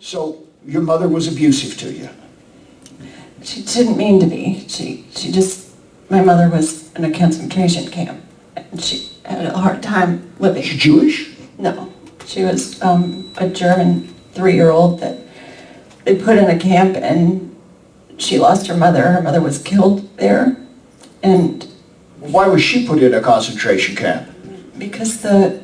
So your mother was abusive to you? She didn't mean to be. She just, my mother was in a concentration camp. And she had a hard time living. She Jewish? No. She was a German 3-year-old that they put in a camp, and she lost her mother. Her mother was killed there. And why was she put in a concentration camp? Because the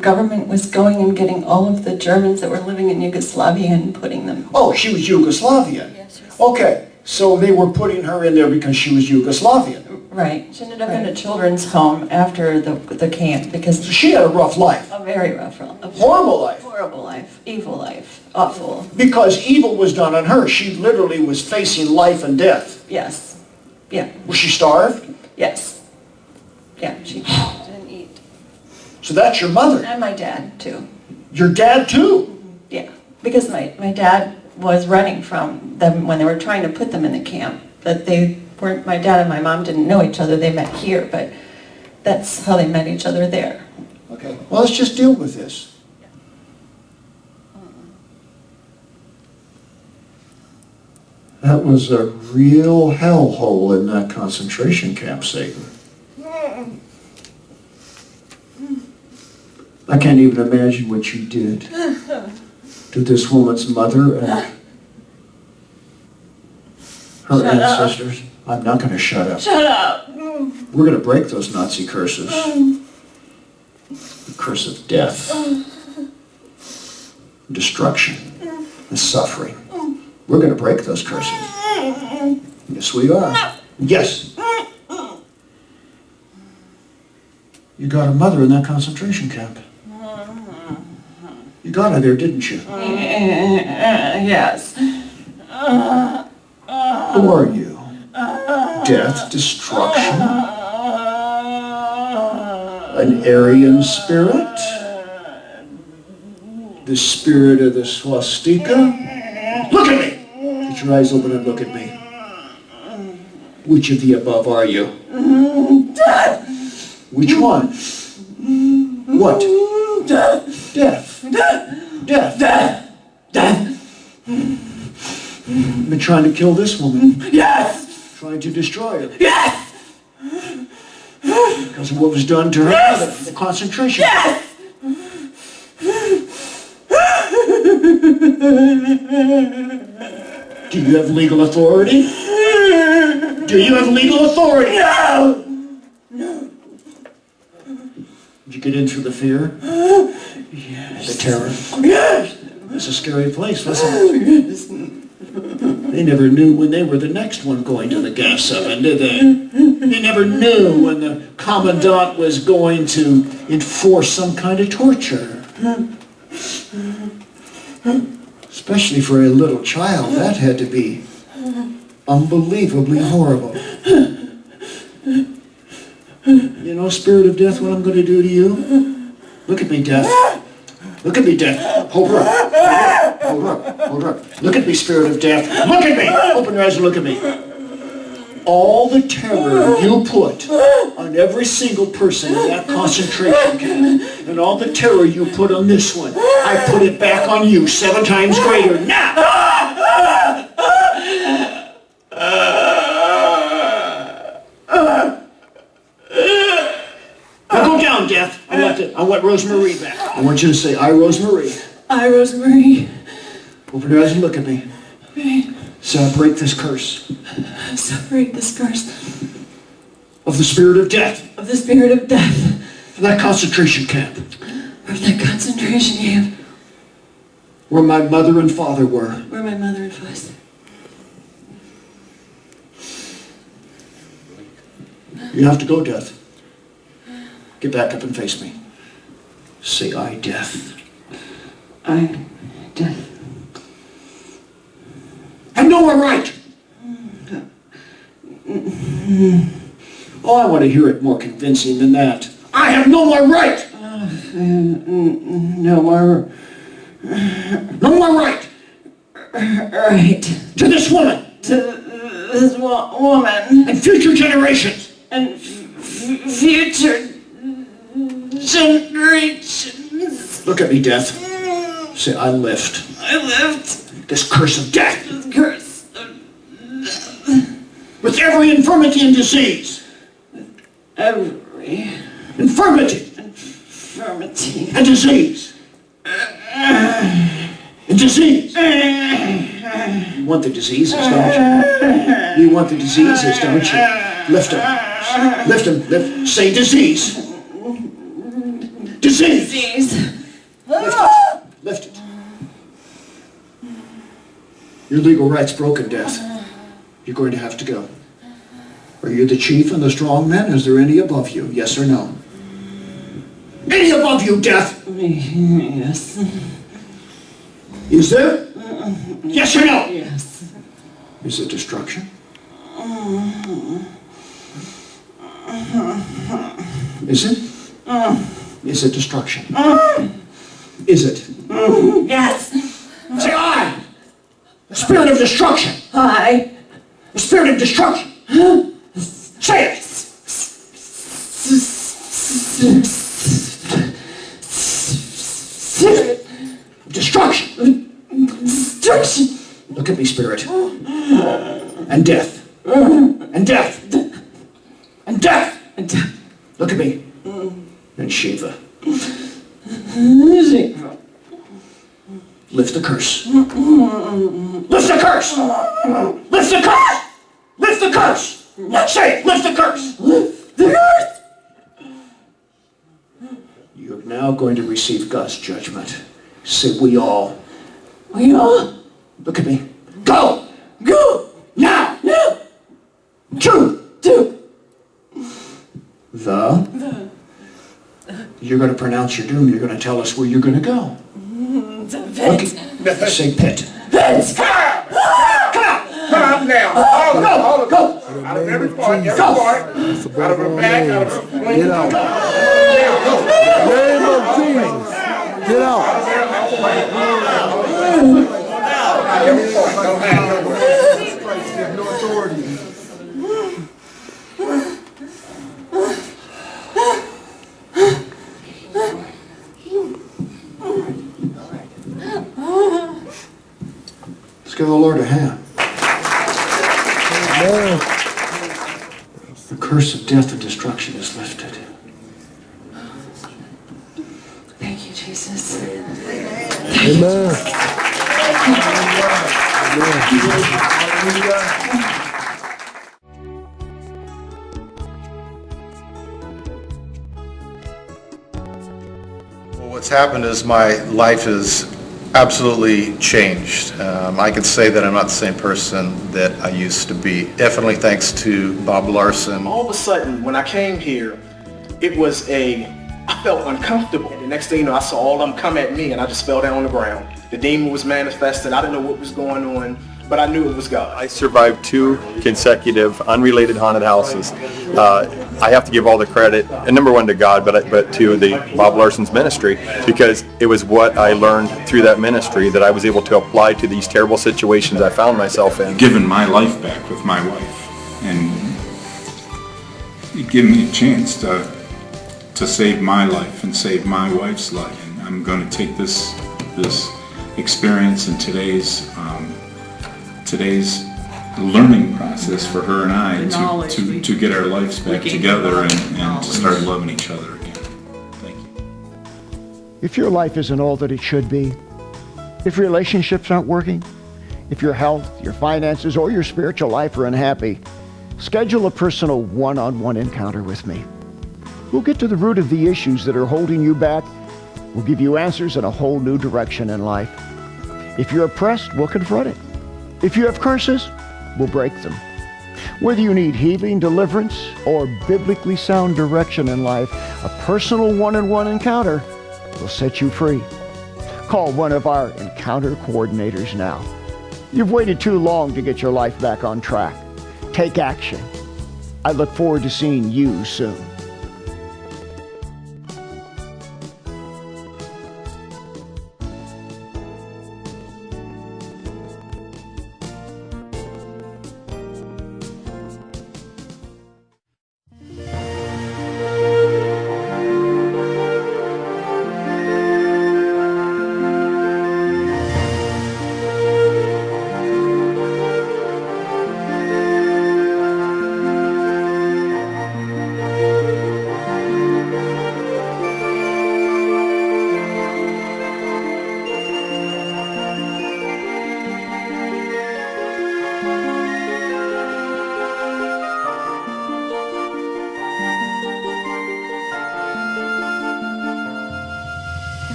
government was going and getting all of the Germans that were living in Yugoslavia and putting them. Oh, she was Yugoslavian. Yes, she was. Okay, so they were putting her in there because she was Yugoslavian. Right. She ended up in a children's home after the camp because So she had a rough life. a very rough life. Horrible life. Horrible life. Evil life. Awful. Because evil was done on her. She literally was facing life and death. Yes. Yeah. Was she starved? Yes. Yeah, she didn't eat. So that's your mother. And my dad, too. Your dad, too? Yeah. Because my dad was running from them when they were trying to put them in the camp. That they weren't, my dad and my mom didn't know each other. They met here, but that's how they met each other there. Okay. Well, let's just deal with this. That was a real hellhole in that concentration camp, Satan. I can't even imagine what you did to this woman's mother and her ancestors. I'm not going to shut up. Shut up! We're going to break those Nazi curses. The curse of death, destruction, and suffering. We're going to break those curses. Yes, we are. Yes. You got a mother in that concentration camp. You got her there, didn't you? Yes. Who are you? Death, destruction, an Aryan spirit, the spirit of the swastika. Look at me! Get your eyes open and look at me. Which of the above are you? Death! Which one? What? Death! Death. Death! Death. Death! Death! You've been trying to kill this woman. Yes! Trying to destroy her. Yes! Because of what was done to her mother in the concentration camp. Do you have legal authority? Do you have legal authority? No! No. Did you get in through the fear? Yes. The terror? Yes! It's a scary place, wasn't it? They never knew when they were the next one going to the gas oven, did they? They never knew when the commandant was going to enforce some kind of torture. Especially for a little child, that had to be unbelievably horrible. You know, spirit of death, what I'm going to do to you? Look at me, death. Look at me, death. Hold her up. Hold her up. Hold her up. Look at me, spirit of death. Look at me. Open your eyes and look at me. All the terror you put on every single person in that concentration camp, and all the terror you put on this one, I put it back on you 7 times greater now. Now go down, Death. I want Rosemarie back. I want you to say, I, Rosemarie. I, Rosemarie. Open your eyes and look at me. So I break this curse. Separate this curse. Of the spirit of death. Of the spirit of death. Of that concentration camp. Of that concentration camp. Where my mother and father were. Where my mother and father. You have to go, Death. Get back up and face me. Say, I, Death. I, Death. I know I'm right. Oh, I want to hear it more convincing than that. I have no more right. No more. No more right. Right. To this woman. To this woman. And future generations. And future generations. Look at me, Death. Say, I lift. I lived. This curse of death. This curse of With every infirmity and disease. every Infirmity infirmity. and disease. And disease. You want the diseases, don't you? You want the diseases, don't you? Lift them. Lift them. Lift. Say disease. Disease. Disease. Lift it. Lift it. Your legal rights broken, Death. You're going to have to go. Are you the chief and the strong man? Is there any above you? Yes or no? Any above you, Death? Yes. Is there? Yes or no? Yes. Is it destruction? Is it? Is it destruction? Is it? Yes. Say I! The spirit of destruction! I. The spirit of destruction! Say it! Spirit. Destruction! Destruction. Look at me, spirit. And death. And death. And death! And Look at me. And Shiva. Lift the curse. Lift the curse! Lift the curse! Lift the curse! Say it! Lift the curse! the earth. You're now going to receive God's judgment. Say we all. We all Look at me. Go! go Now! now To to the. You're going to pronounce your doom. You're going to tell us where you're going to go. the Look pit. at, say pit. Pit. Calm down. Go! Go! Out of every part, Go. out of her back, out of her flank. Get out. Name of Jesus. Get out. Every part, don't have No authority. Let's give the Lord a hand. The curse of death and destruction is lifted. Thank you, Jesus. Amen. Well, what's happened is my life is absolutely changed. I can say that I'm not the same person that I used to be. Definitely thanks to Bob Larson. All of a sudden, when I came here, I felt uncomfortable. The next thing you know, I saw all of them come at me and I just fell down on the ground. The demon was manifested. I didn't know what was going on, but I knew it was God. I survived 2 consecutive unrelated haunted houses. I have to give all the credit, and number one to God, but to the Bob Larson's ministry, because it was what I learned through that ministry that I was able to apply to these terrible situations I found myself in. Given my life back with my wife, and it gave me a chance to save my life and save my wife's life. And I'm going to take this experience and today's learning process for her and I to get our lives back together and to start loving each other again. Thank you. If your life isn't all that it should be, if relationships aren't working, if your health, your finances, or your spiritual life are unhappy, schedule a personal one-on-one encounter with me. We'll get to the root of the issues that are holding you back. We'll give you answers and a whole new direction in life. If you're oppressed, we'll confront it. If you have curses, we'll break them. Whether you need healing, deliverance, or biblically sound direction in life, a personal one-on-one encounter will set you free. Call one of our encounter coordinators now. You've waited too long to get your life back on track. Take action. I look forward to seeing you soon.